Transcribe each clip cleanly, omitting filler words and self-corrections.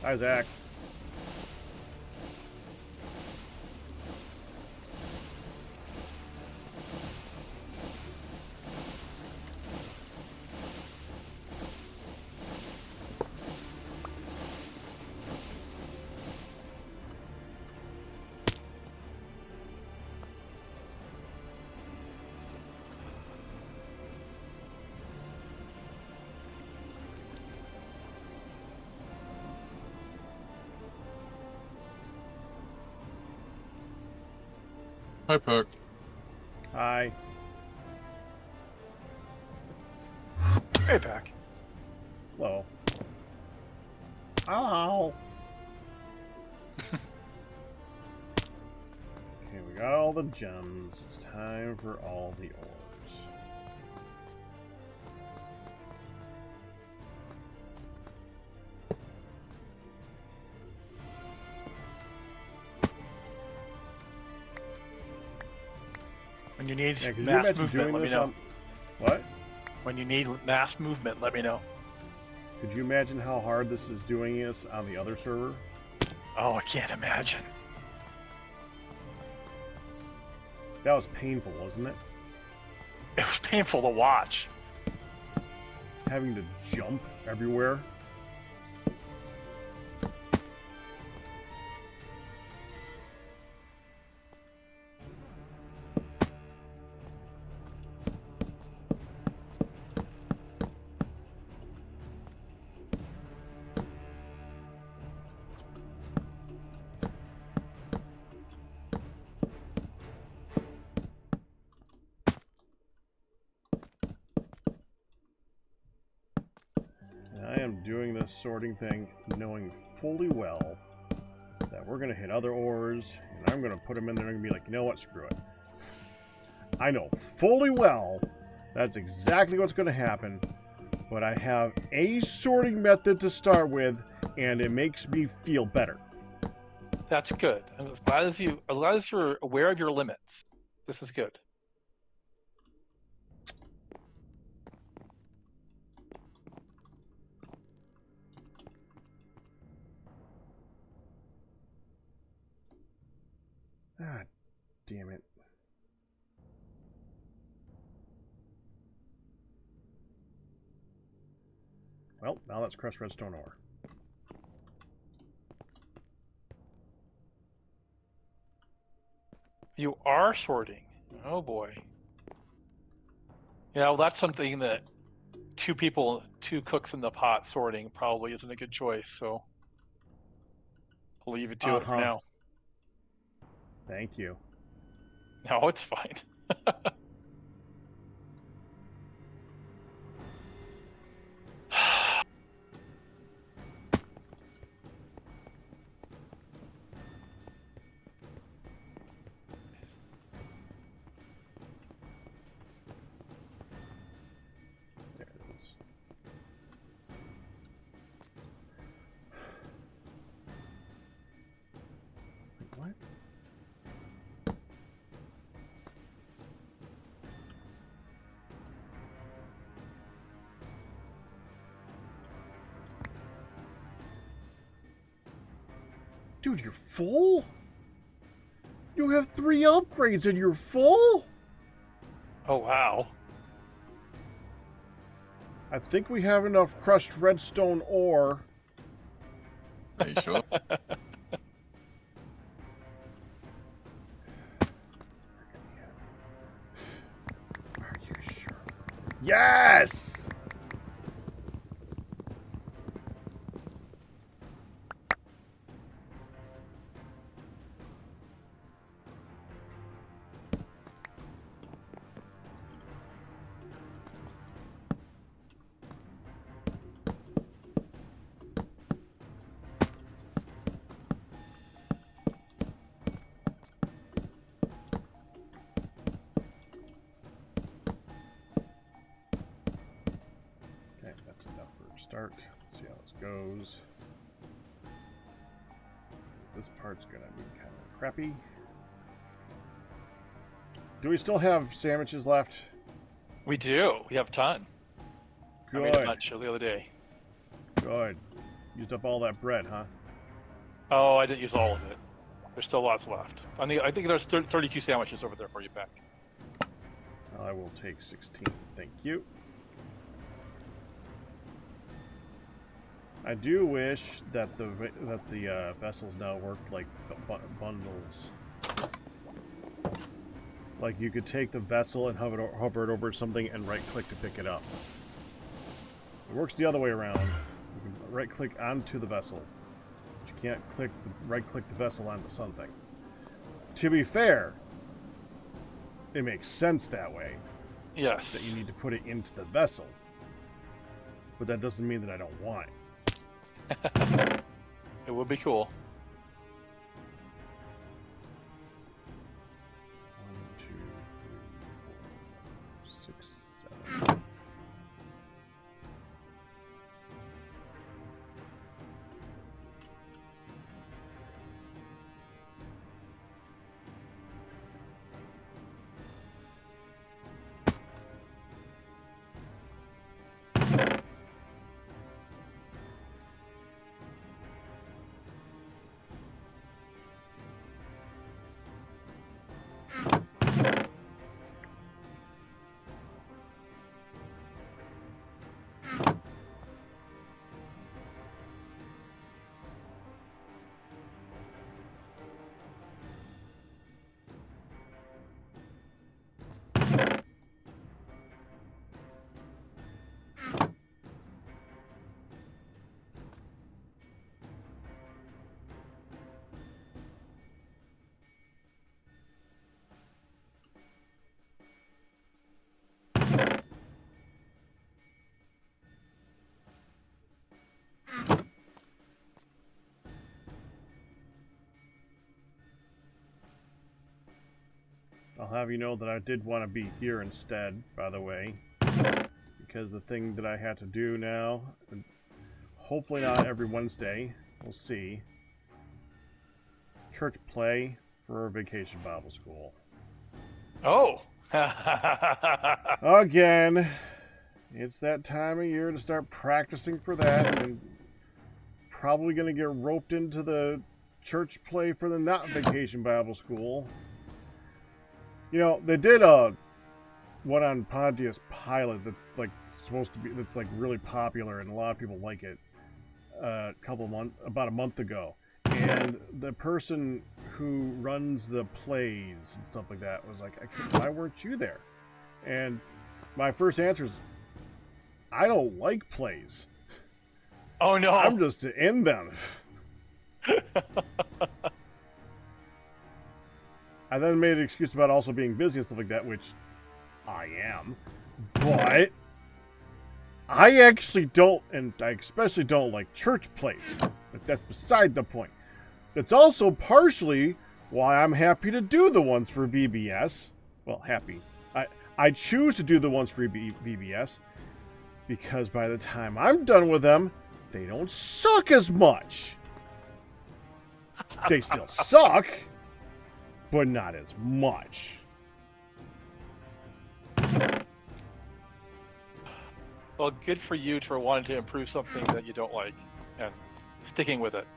Hi, Zach. Hi, Puck. Hi. Hey, back. Hello. Ow. Okay, we got all the gems. It's time for all the ores. When you need Yeah, could you mass imagine movement, doing let me this know. on... What? When you need mass movement, let me know. Could you imagine how hard this is doing this on the other server? Oh, I can't imagine. That was painful, wasn't it? It was painful to watch. Having to jump everywhere. I am doing this sorting thing knowing fully well that we're going to hit other ores, and I'm going to put them in there and be like, you know what, screw it. I know fully well that's exactly what's going to happen, but I have a sorting method to start with, and it makes me feel better. That's good. I'm as glad as you're aware of your limits. This is good. Ah, damn it. Well, now let's crush redstone ore. You are sorting. Oh boy. Yeah, well, that's something that two cooks in the pot sorting probably isn't a good choice. So I'll leave it to it for now. Thank you. No, it's fine. There it is. Wait, what? Dude, you're full? You have 3 upgrades and you're full? Oh wow. I think we have enough crushed redstone ore. Are you sure? Are you sure? Yes! Okay, that's enough for a start. Let's see how this goes. This part's gonna be kind of crappy. Do we still have sandwiches left? We do. We have a ton. I made a Good. bunch the other day. Good. Used up all that bread, huh? Oh, I didn't use all of it. There's still lots left. I think there's 32 sandwiches over there for you, Pack. I will take 16. Thank you. I do wish that the vessels now worked like bundles. Like you could take the vessel and hover it over something and right-click to pick it up. It works the other way around. You can right-click onto the vessel, but you can't right-click the vessel onto something. To be fair, it makes sense that way. Yes. That you need to put it into the vessel, but that doesn't mean that I don't want it. It would be cool. 1, 2, 3, 4, 5, 6, 7. I'll have you know that I did want to be here instead, by the way, because the thing that I had to do now, hopefully not every Wednesday, we'll see, church play for Vacation Bible School. Oh! Again, it's that time of year to start practicing for that, and probably going to get roped into the church play for the not Vacation Bible School. You know, they did one on Pontius Pilate that that's like really popular and a lot of people like it. About a month ago, and the person who runs the plays and stuff like that was like, "Why weren't you there?" And my first answer is, "I don't like plays. Oh no! I'm just in them." I then made an excuse about also being busy and stuff like that, which I am. But I actually don't, and I especially don't like church plays. But that's beside the point. That's also partially why I'm happy to do the ones for VBS. Well, happy. I choose to do the ones for VBS because by the time I'm done with them, they don't suck as much. They still suck, but not as much. Well, good for you for wanting to improve something that you don't like and sticking with it.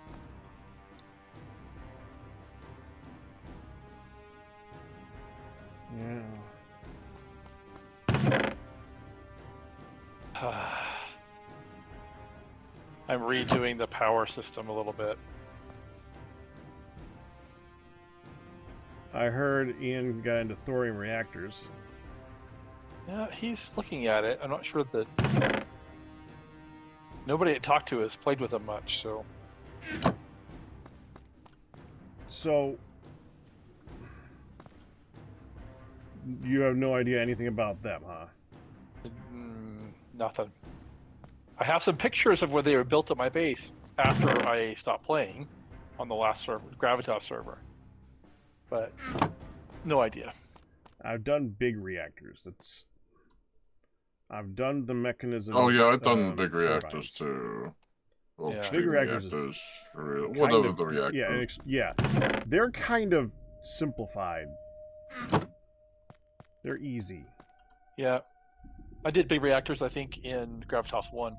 Yeah. I'm redoing the power system a little bit. I heard Ian got into thorium reactors. Yeah, he's looking at it. I'm not sure that nobody I talked to has played with them much, so. So, you have no idea anything about them, huh? Nothing. I have some pictures of where they were built at my base after I stopped playing on the last server, Gravitas server. But no idea. I've done big reactors. I've done the mechanism. Oh yeah, I've done big turbines. reactors too. Well, Yeah. extreme Big reactors reactors, kind whatever of- the reactors. Yeah, they're kind of simplified. They're easy. Yeah. I did big reactors, I think, in Gravitas 1.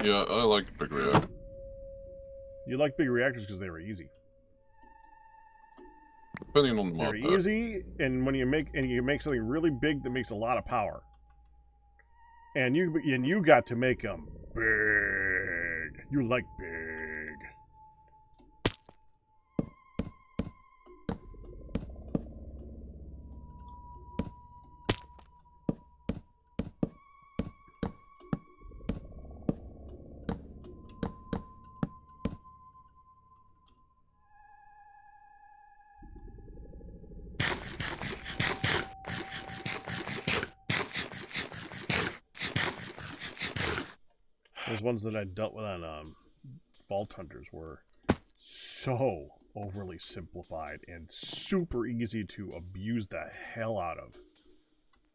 Yeah, I like big reactor. You like big reactors because they were easy. Depending on the They're mod pack. easy, and when you make something really big that makes a lot of power. And you got to make them big. You like big. Those ones that I dealt with on Vault Hunters were so overly simplified and super easy to abuse the hell out of.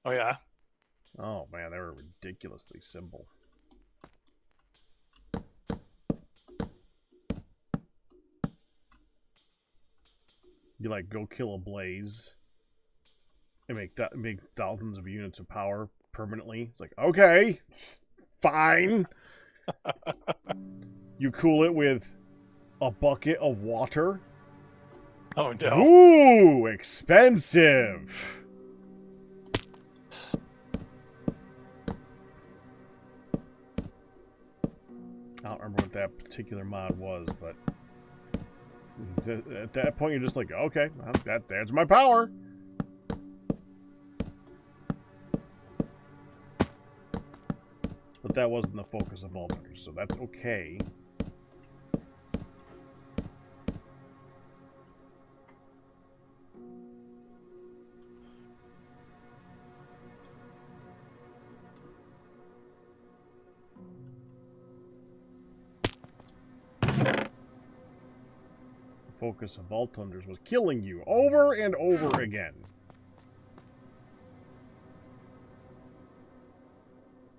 Oh yeah. Oh man, they were ridiculously simple. You like go kill a blaze and make thousands of units of power permanently. It's like, okay, fine. You cool it with a bucket of water. Oh no. Ooh, expensive. I don't remember what that particular mod was, but at that point you're just like, okay, well, there's my power. But that wasn't the focus of Vault Hunters, so that's okay. Focus of Vault Hunters was killing you over and over again.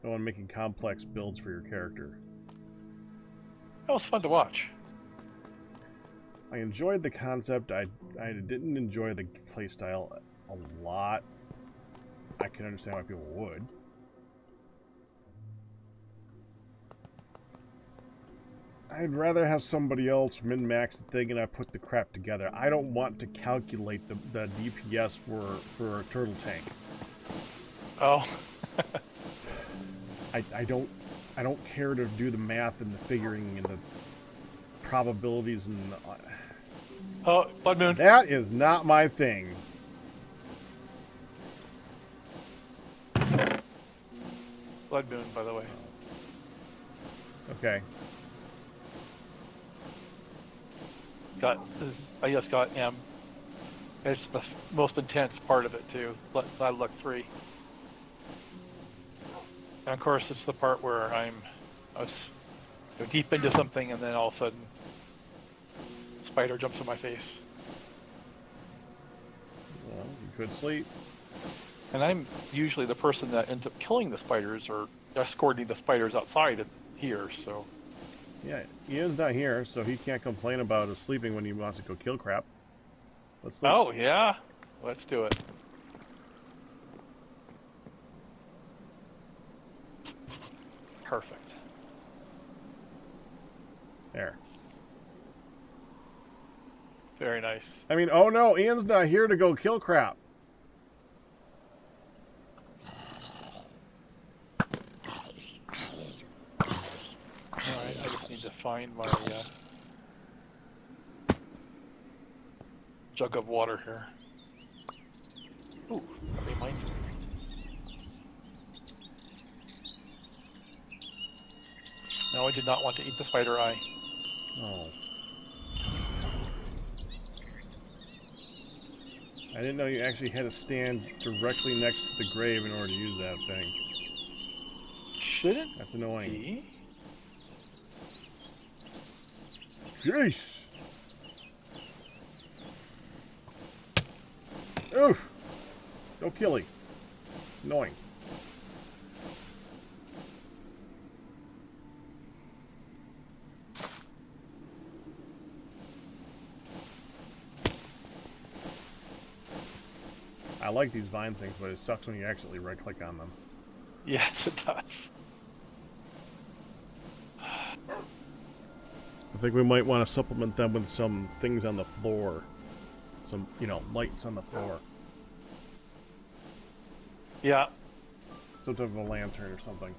Oh, and making complex builds for your character. That was fun to watch. I enjoyed the concept. I didn't enjoy the playstyle a lot. I can understand why people would. I'd rather have somebody else min-max the thing and I put the crap together. I don't want to calculate the DPS for a turtle tank. Oh. I don't care to do the math and the figuring and the probabilities and Oh, Blood Moon. that is not my thing. Blood Moon, by the way. Okay. I just got M. It's the most intense part of it too. Bad Luck 3. And of course, it's the part where I was deep into something, and then all of a sudden, spider jumps in my face. Well, you could sleep. And I'm usually the person that ends up killing the spiders or escorting the spiders outside here. So. Yeah, Ian's not here, so he can't complain about us sleeping when he wants to go kill crap. Let's sleep. Oh yeah, let's do it. Perfect. There. Very nice. I mean, oh no, Ian's not here to go kill crap. Alright, I just need to find my jug of water here. Ooh, that reminds me. No, I did not want to eat the spider eye. Oh. I didn't know you actually had to stand directly next to the grave in order to use that thing. Shouldn't That's annoying. be. Jeez! Oof! No killing. Annoying. I like these vine things, but it sucks when you accidentally right-click on them. Yes, it does. I think we might want to supplement them with some things on the floor. Some, you know, lights on the floor. Yeah. Some type of a lantern or something.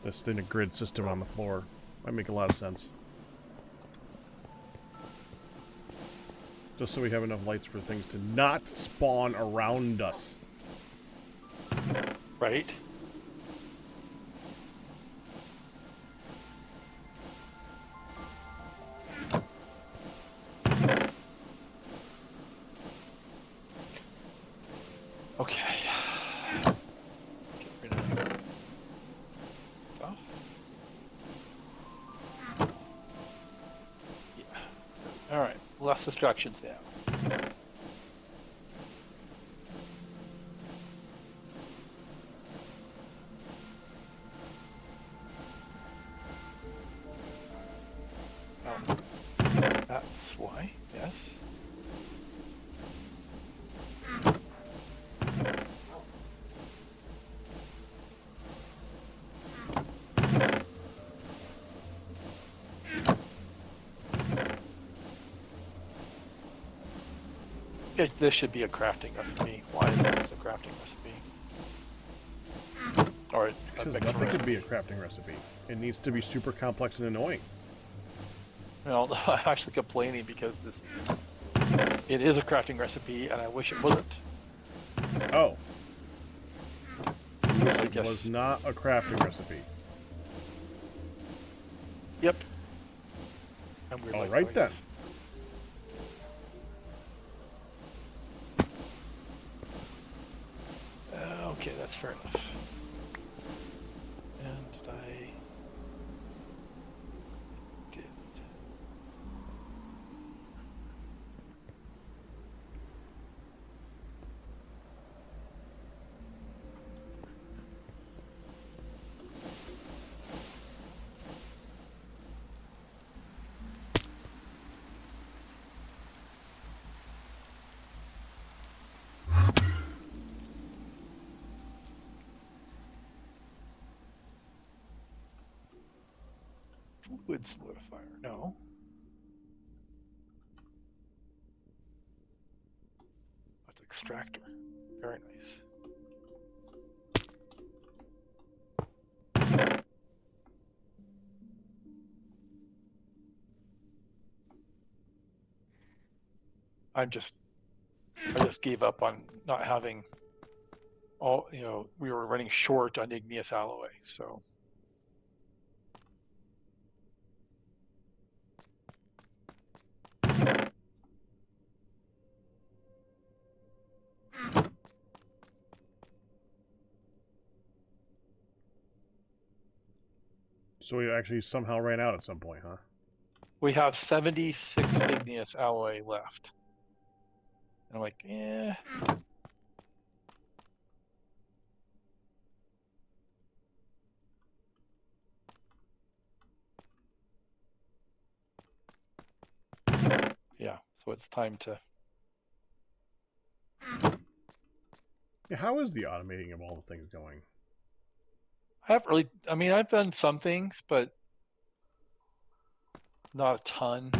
Just in a grid system on the floor. Might make a lot of sense. Just so we have enough lights for things to not spawn around us. Right. Okay. Get rid of stuff. Yeah. All right. Less distractions now. Oh, that's why. Yes. This should be a crafting recipe. Why is this a crafting recipe? Or a Because mixer nothing recipe? could be a crafting recipe. It needs to be super complex and annoying. Well, I'm actually complaining because it is a crafting recipe, and I wish it wasn't. Oh. You wish I it guess. was not a crafting recipe. Yep. And we're All like, right I then. guess. Okay, that's fair enough. And did I? Did. Fluid solidifier, no. That's extractor. Very nice. I just gave up on not having all, we were running short on igneous alloy, so. So we actually somehow ran out at some point, huh? We have 76 igneous alloy left. And I'm like, eh. Yeah, so it's time to. Yeah, how is the automating of all the things going? I've done some things, but not a ton.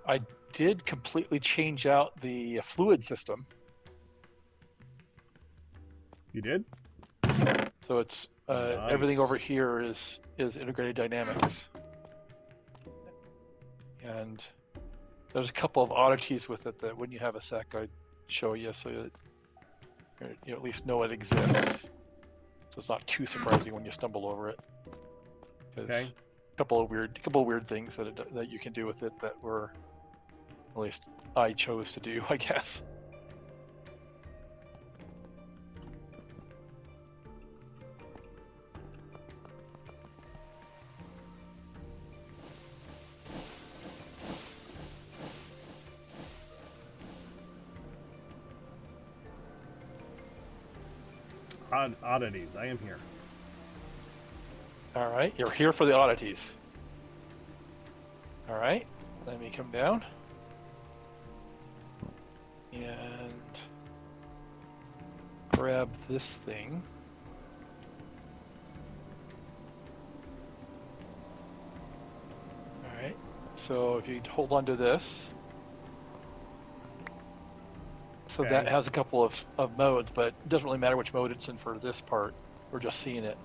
I did completely change out the fluid system. You did? So it's Nice. everything over here is integrated dynamics. And there's a couple of oddities with it that when you have a sec, I'd show you so that you at least know it exists. So it's not too surprising when you stumble over it. Okay. A couple of weird things that you can do with it that were, at least I chose to do, I guess. Oddities. I am here. All right, you're here for the oddities. All right, let me come down. And grab this thing. So if you hold on to this, so that Okay. has a couple of modes, but it doesn't really matter which mode it's in for this part. We're just seeing it.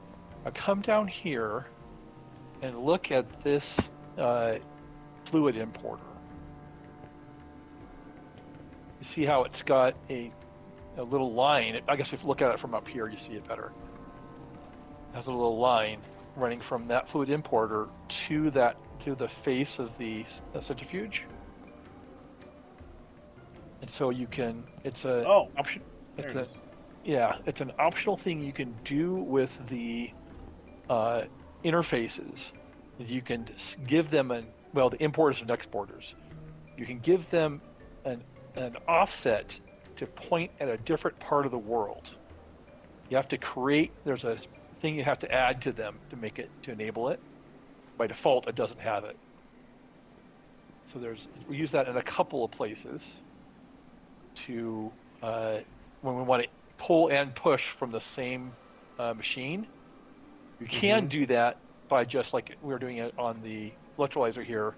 Now come down here and look at this fluid importer. You see how it's got a little line. I guess if you look at it from up here, you see it better. It has a little line running from that fluid importer to the face of the centrifuge. And so you can, it's a option. It's There a, it is. yeah, it's an optional thing you can do with the interfaces. You can give them the importers and exporters. You can give them an offset to point at a different part of the world. You have to create. There's a thing you have to add to them to enable it. By default, it doesn't have it. So we use that in a couple of places to when we want to pull and push from the same machine. You can do that by just like we were doing it on the electrolyzer here.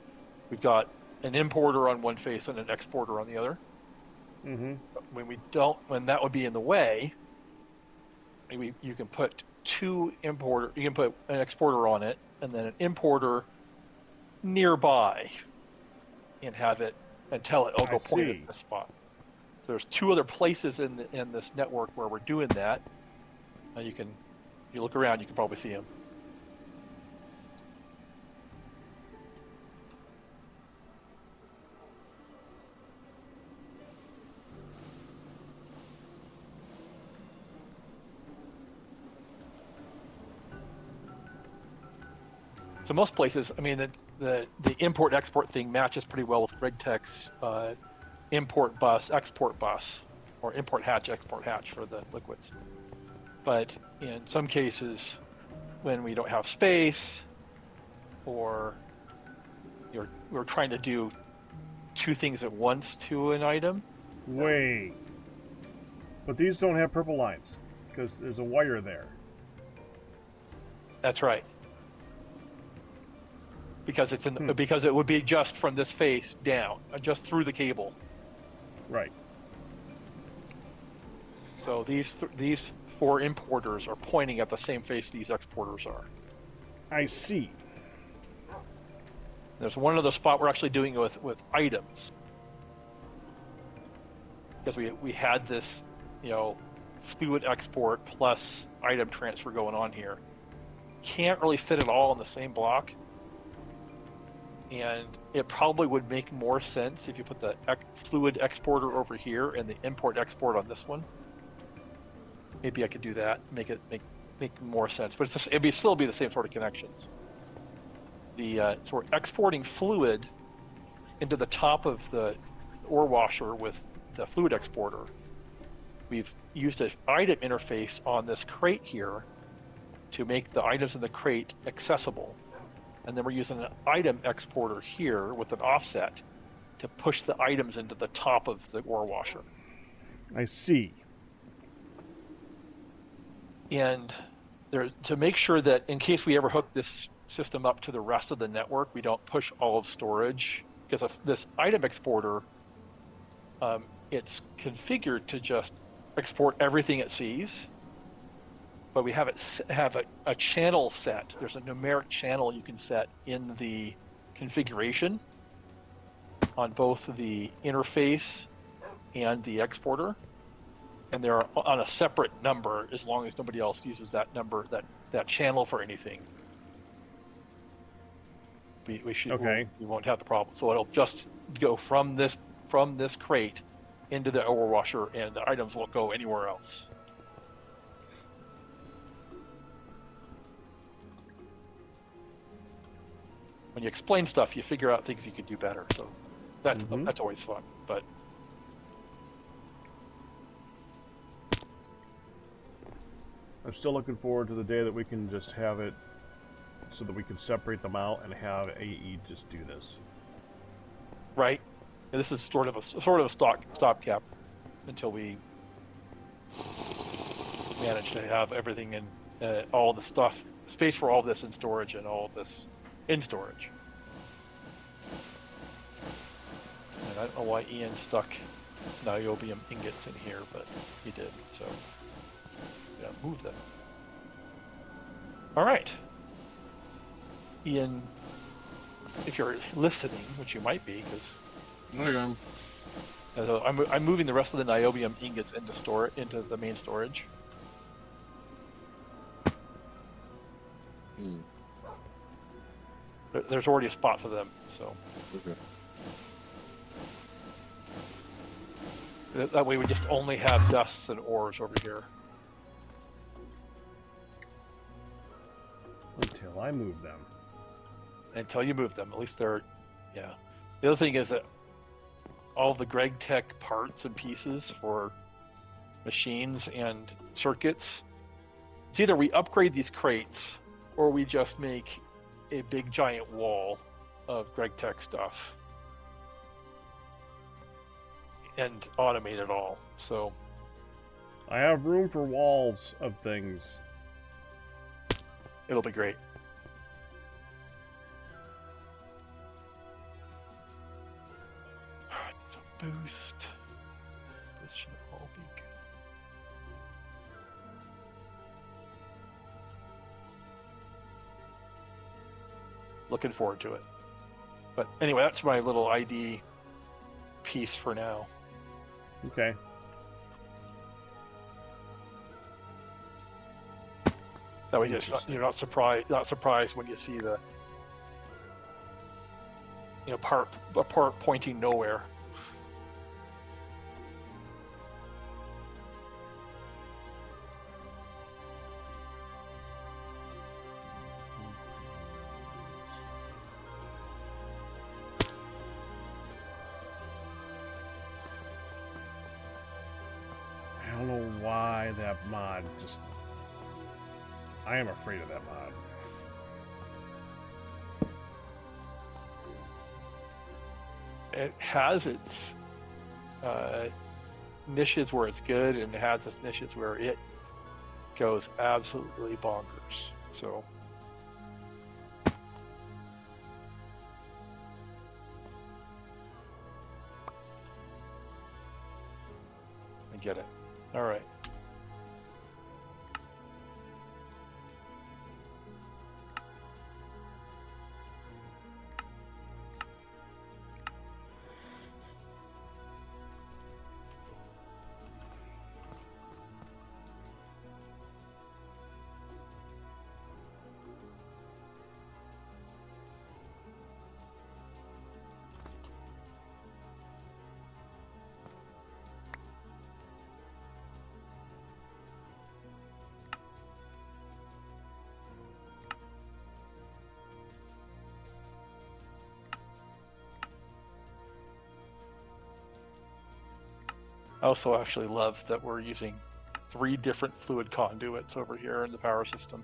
We've got an importer on one face and an exporter on the other. When that would be in the way, you can put you can put an exporter on it and then an importer nearby and have it and tell it, go point at this spot. So there's two other places in this network where we're doing that. If you look around, you can probably see them. So most places, I mean, the import export thing matches pretty well with RegTech's import bus, export bus, or import hatch, export hatch for the liquids. But in some cases, when we don't have space, or we're trying to do two things at once to an item. Wait. But these don't have purple lines, because there's a wire there. That's right. Because it's because it would be just from this face down, just through the cable. Right. So these four importers are pointing at the same face these exporters are. I see. There's one other spot we're actually doing it with items. Because we had this, fluid export plus item transfer going on here. Can't really fit it all in the same block. And it probably would make more sense if you put the fluid exporter over here and the import export on this one. Maybe I could do that, make more sense. But it'd still be the same sort of connections. So we're exporting fluid into the top of the ore washer with the fluid exporter. We've used an item interface on this crate here to make the items in the crate accessible. And then we're using an item exporter here with an offset to push the items into the top of the ore washer. I see. And to make sure that in case we ever hook this system up to the rest of the network, we don't push all of storage. Because of this item exporter, it's configured to just export everything it sees. But we have a channel set. There's a numeric channel you can set in the configuration on both the interface and the exporter. And they're on a separate number as long as nobody else uses that number, that channel for anything. We won't have the problem. So it'll just go from this crate into the ore washer, and the items won't go anywhere else. When you explain stuff, you figure out things you could do better. So that's always fun. But I'm still looking forward to the day that we can just have it so that we can separate them out and have AE just do this. Right. And this is sort of a stopgap until we manage to have everything in all the stuff, space for all this in storage and all of this in storage. I don't know why Ian stuck niobium ingots in here, but he did, so yeah, move them. All right. Ian, if you're listening, which you might be, because Okay. I'm moving the rest of the niobium ingots into the main storage. Hmm. There's already a spot for them, so Okay. that way we just only have dusts and ores over here. Until I move them. Until you move them, at least they're, yeah. The other thing is that all the GregTech parts and pieces for machines and circuits, it's either we upgrade these crates or we just make a big giant wall of GregTech stuff and automate it all. So I have room for walls of things. it'll be great. So boost. This should all be good. Looking forward to it. But anyway, that's my little ID piece for now. Okay. That way you're not surprised when you see the a part pointing nowhere. I don't know why that mod just... I am afraid of that mod. It has its niches where it's good, and it has its niches where it goes absolutely bonkers. So I get it. All right. I also actually love that we're using 3 different fluid conduits over here in the power system.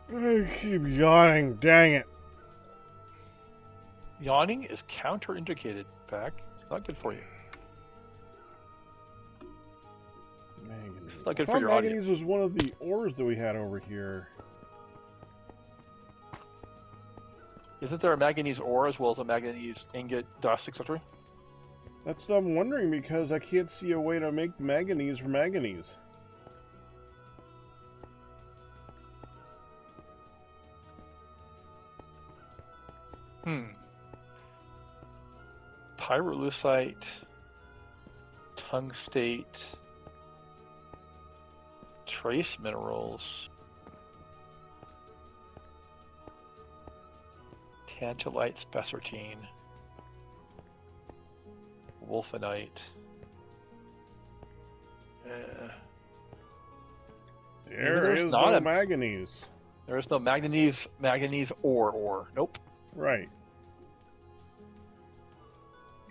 I keep yawning, dang it. Yawning is counterindicated, Pack. It's not good for you. Manganese. It's not good I for thought your manganese audience. was one of the ores that we had over here. Isn't there a manganese ore as well as a manganese ingot, dust, etc.? That's what I'm wondering, because I can't see a way to make manganese from manganese. Pyrolusite, tungstate, trace minerals, tantalite, spessartine, wolfenite. There there's is not no a- manganese. There is no manganese ore. Nope. Right.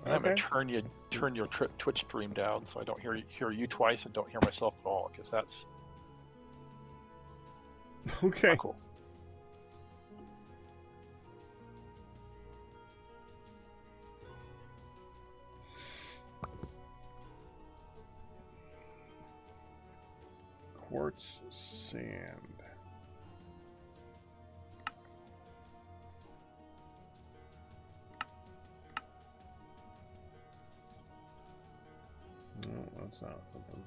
I'm gonna Okay. turn your Twitch stream down so I don't hear you twice and don't hear myself at all, because that's Okay. not cool. Quartz sand. No, that's not something.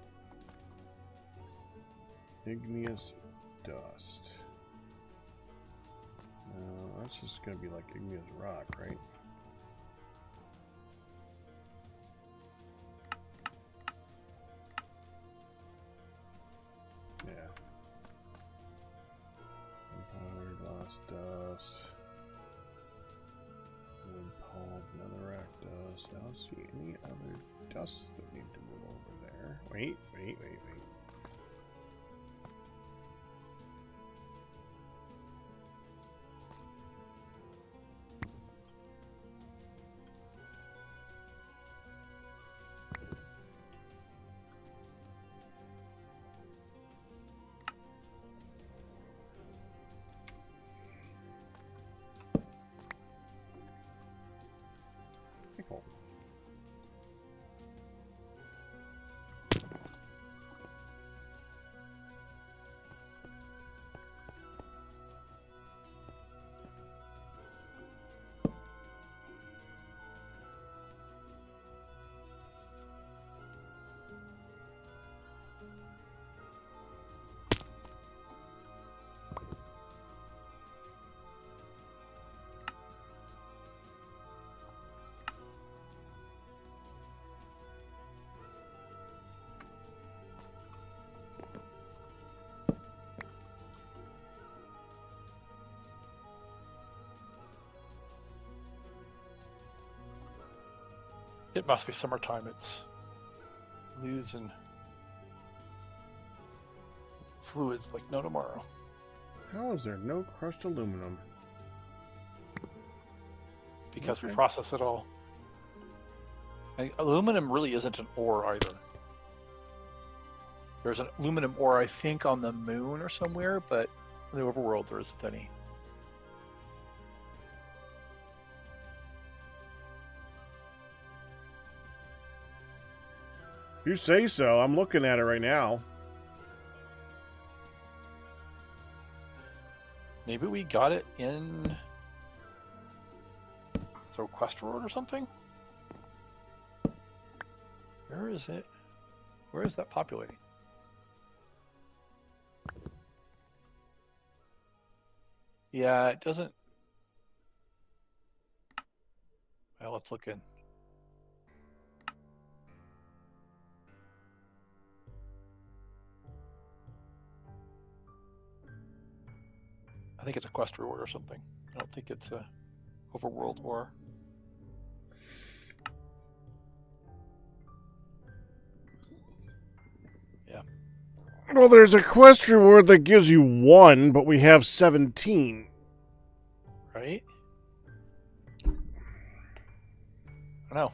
Igneous dust. No, that's just gonna be like igneous rock, right? Yeah. Gunpowder, glass dust. Wood pulp, netherrack dust. I don't see any other dusts that need to move over there. Wait. Nickel. It must be summertime. It's losing fluids like no tomorrow. How is there no crushed aluminum? Because we Okay. process it all. And aluminum really isn't an ore either. There's an aluminum ore, I think, on the moon or somewhere, but in the overworld there isn't any. If you say so, I'm looking at it right now. Maybe we got it in the quest road or something? Where is it? Where is that populating? Yeah, it doesn't. Well, let's look in. I think it's a quest reward or something. I don't think it's a overworld ore. Yeah. Well, there's a quest reward that gives you 1, but we have 17. Right? I don't know.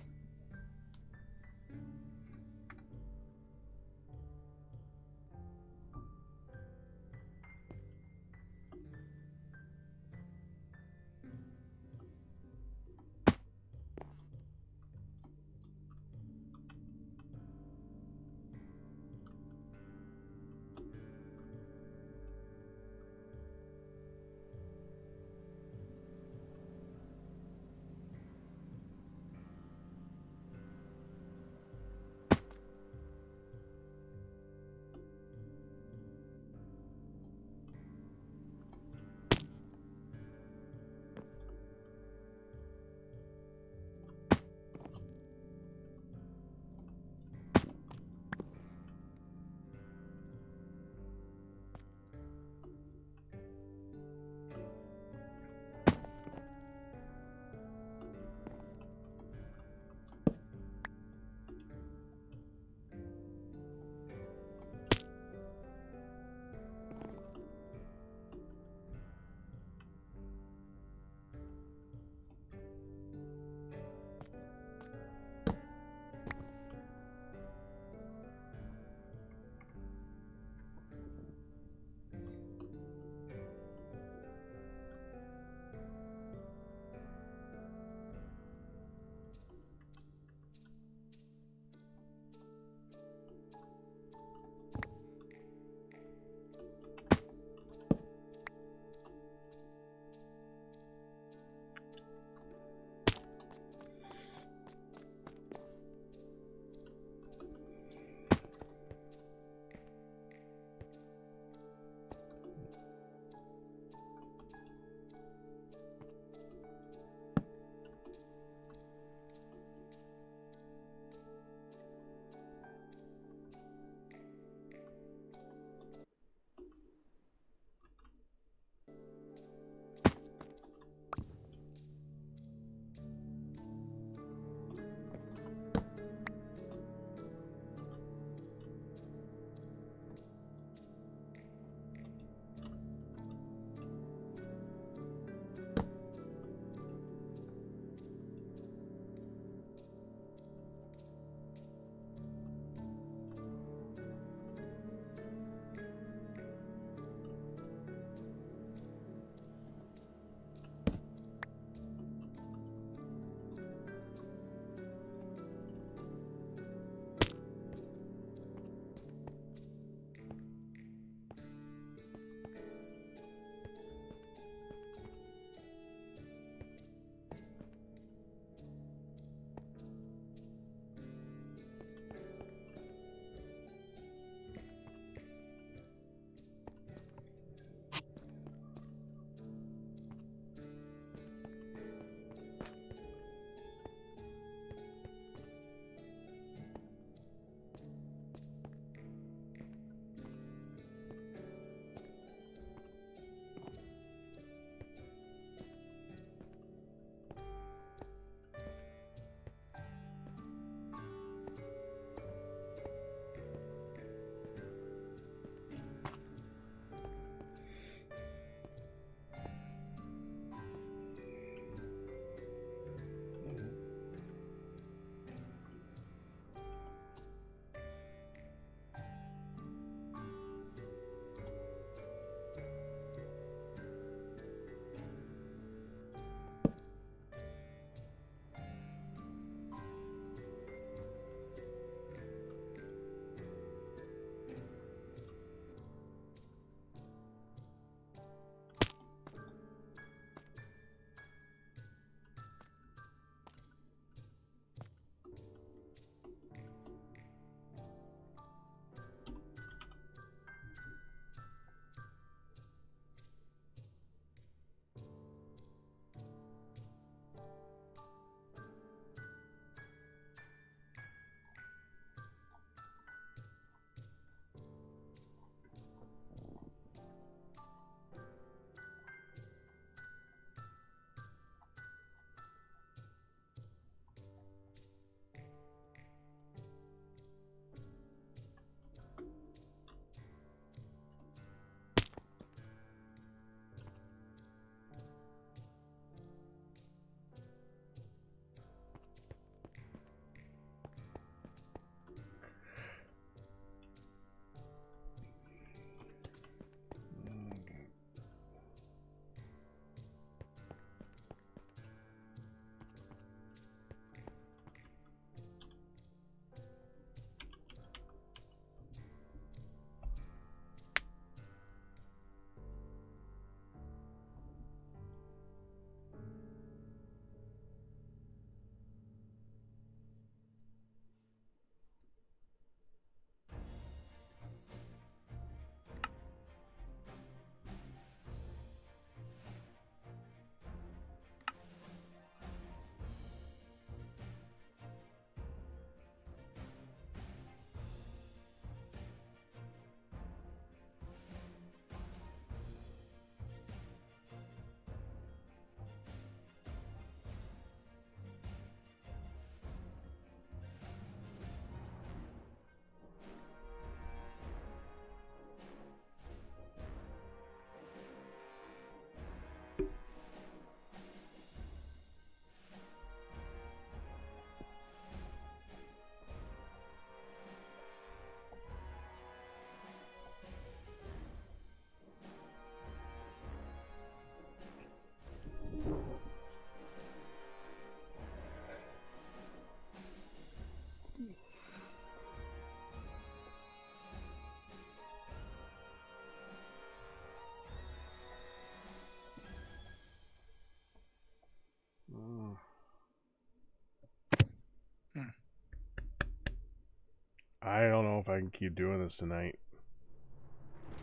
I can keep doing this tonight.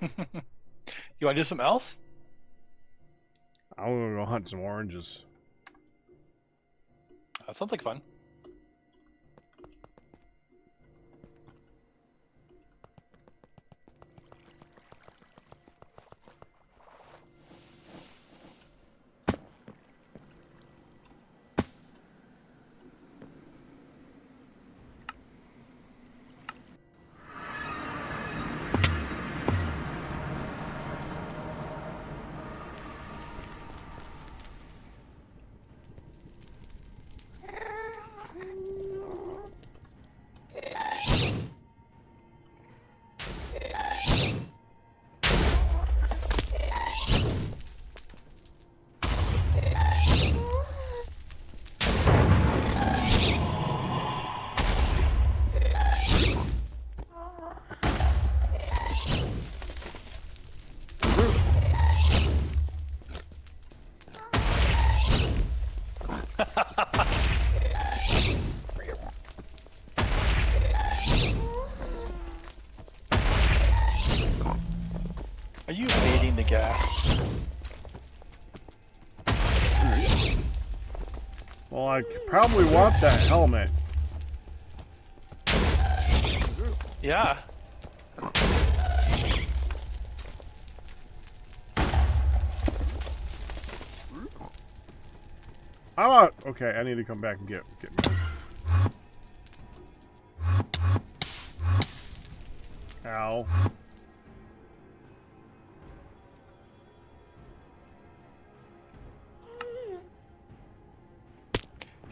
You want to do something else? I'm gonna go hunt some oranges. That sounds like fun. Are you evading the gas? Well, I probably want that helmet. Yeah. How about... Okay, I need to come back and get me. Ow.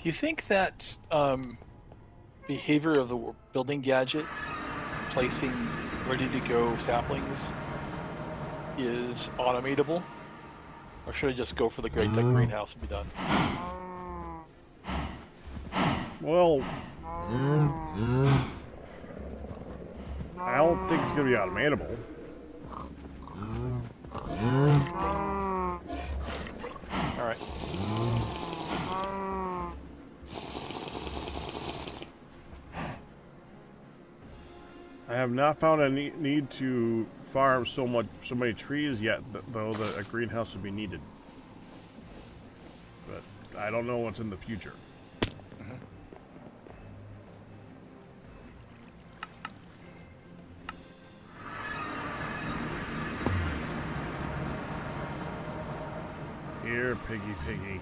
Do you think that behavior of the building gadget, placing ready-to-go saplings, is automatable? Or should I just go for the Gravitas greenhouse and be done? Well... I don't think it's gonna be automatable. Alright. I have not found a need to farm so many trees yet, though that a greenhouse would be needed. But I don't know what's in the future. Here, piggy.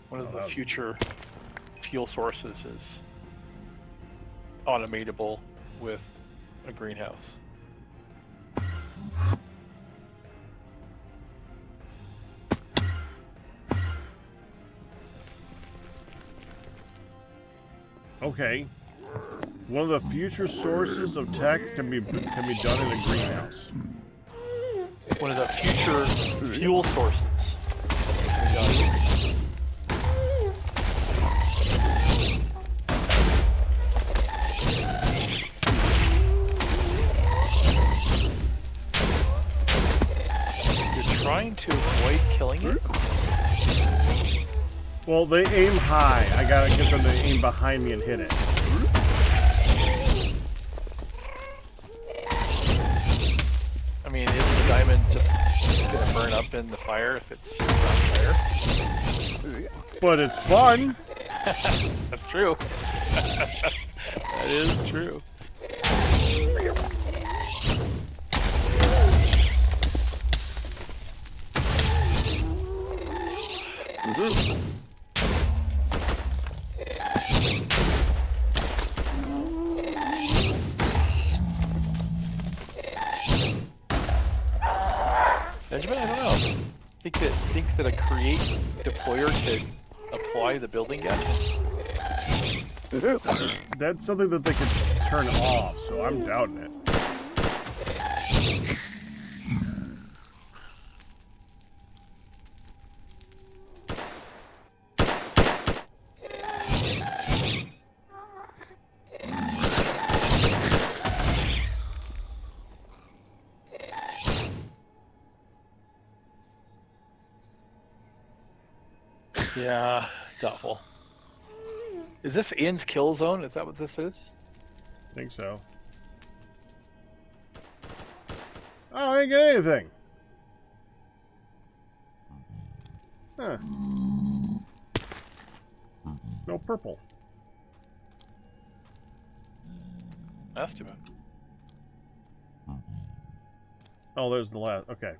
One of the future fuel sources is automatable with a greenhouse. Okay. One of the future sources of tech can be done in a greenhouse. One of the future fuel sources. You're trying to avoid killing it? Well, they aim high. I gotta get them to aim behind me and hit it. I mean, isn't the diamond just gonna burn up in the fire if it's on fire? But it's fun. That's true. That is true. Benjamin, I don't know. Think that a create deployer could apply the building gadget? That's something that they could turn off, so I'm doubting it. Yeah, doubtful. Is this Ian's kill zone? Is that what this is? I think so. Oh, I didn't get anything. Huh. No purple. That's too bad. Oh, there's the last. Okay.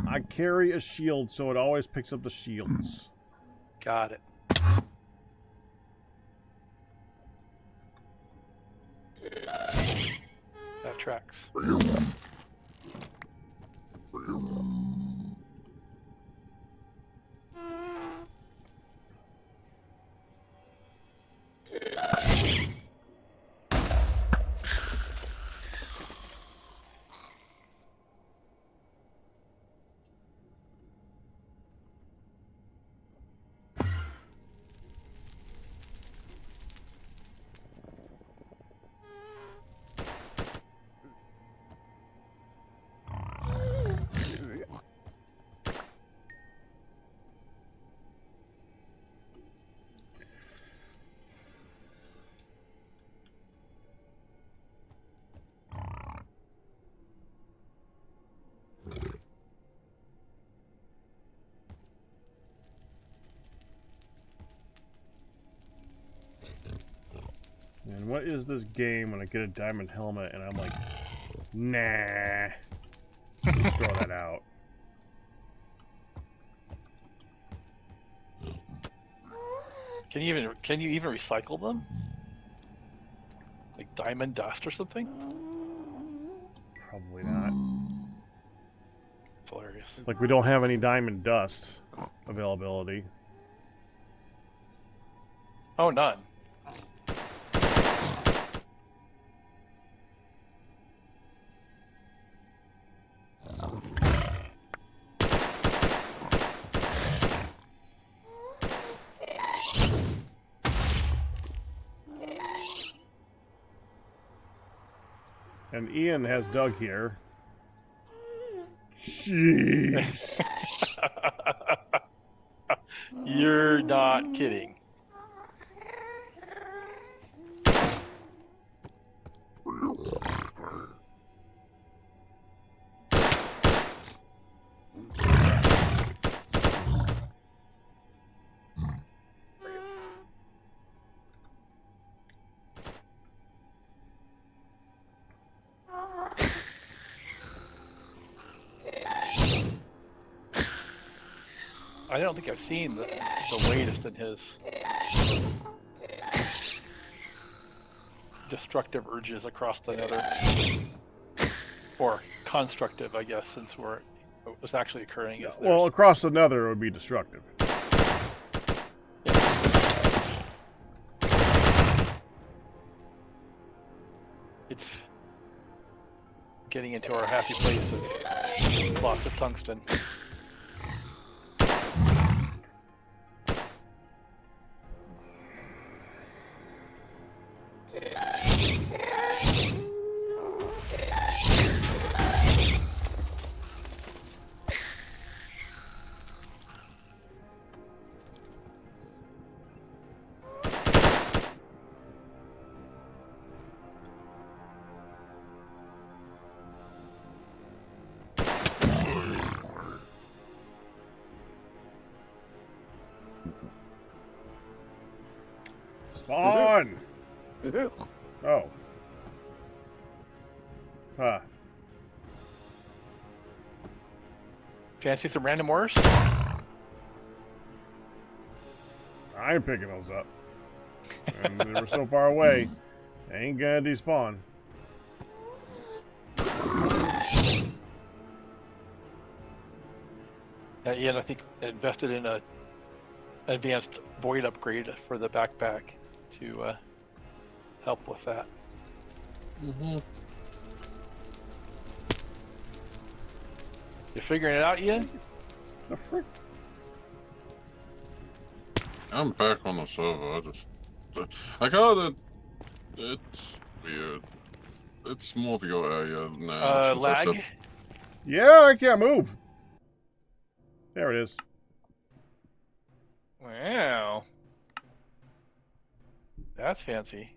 I carry a shield, so it always picks up the shields. Got it. That tracks. And what is this game when I get a diamond helmet and I'm like, nah. Just throw that out. Can you even recycle them? Like diamond dust or something? Probably not. It's hilarious. Like, we don't have any diamond dust availability. Oh, none. And Ian has Doug here. Jeez. You're not kidding. I don't think I've seen the latest in his destructive urges across the nether. Or constructive, I guess, since what's actually occurring is Well, across the nether it would be destructive. It's getting into our happy place of lots of tungsten. Spawn! Oh. Huh. Fancy some random ores? I ain't picking those up. And they were so far away, they ain't gonna despawn. Ian, I think, invested in a advanced void upgrade for the backpack to help with that. Mm-hmm. You figuring it out, Ian? The frick? I'm back on the server. I got it. It's weird. It's more of your area now. Since I Lag? said, Yeah, I can't move. There it is. Wow. That's fancy.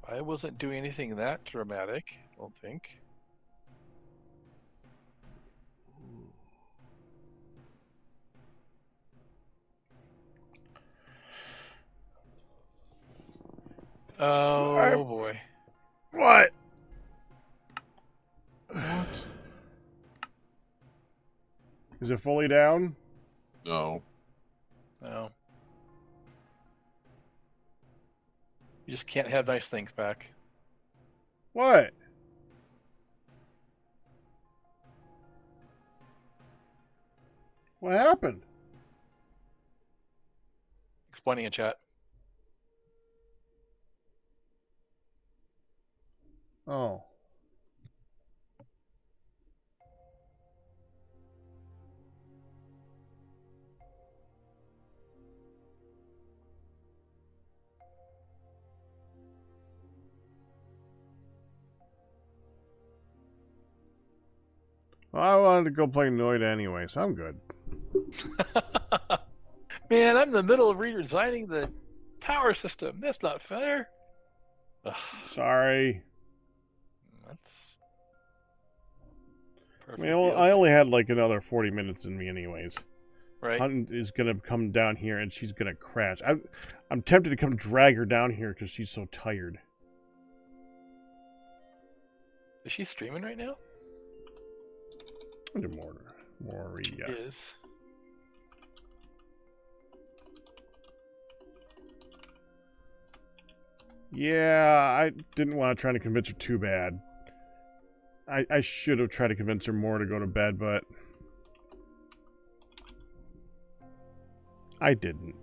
I wasn't doing anything that dramatic, I don't think. Oh boy. What? What? Is it fully down? No. No. You just can't have nice things back. What? What happened? Explaining in chat. Oh. Well, I wanted to go play Noida anyway, so I'm good. Man, I'm in the middle of redesigning the power system. That's not fair. Ugh, Sorry. that's I perfectly mean, I only had like another 40 minutes in me anyways. right. Hunt is gonna come down here and she's gonna crash. I'm tempted to come drag her down here because she's so tired. Is she streaming right now? Under more, She yeah. is. Yeah, I didn't want to try to convince her too bad. I should have tried to convince her more to go to bed, but I didn't.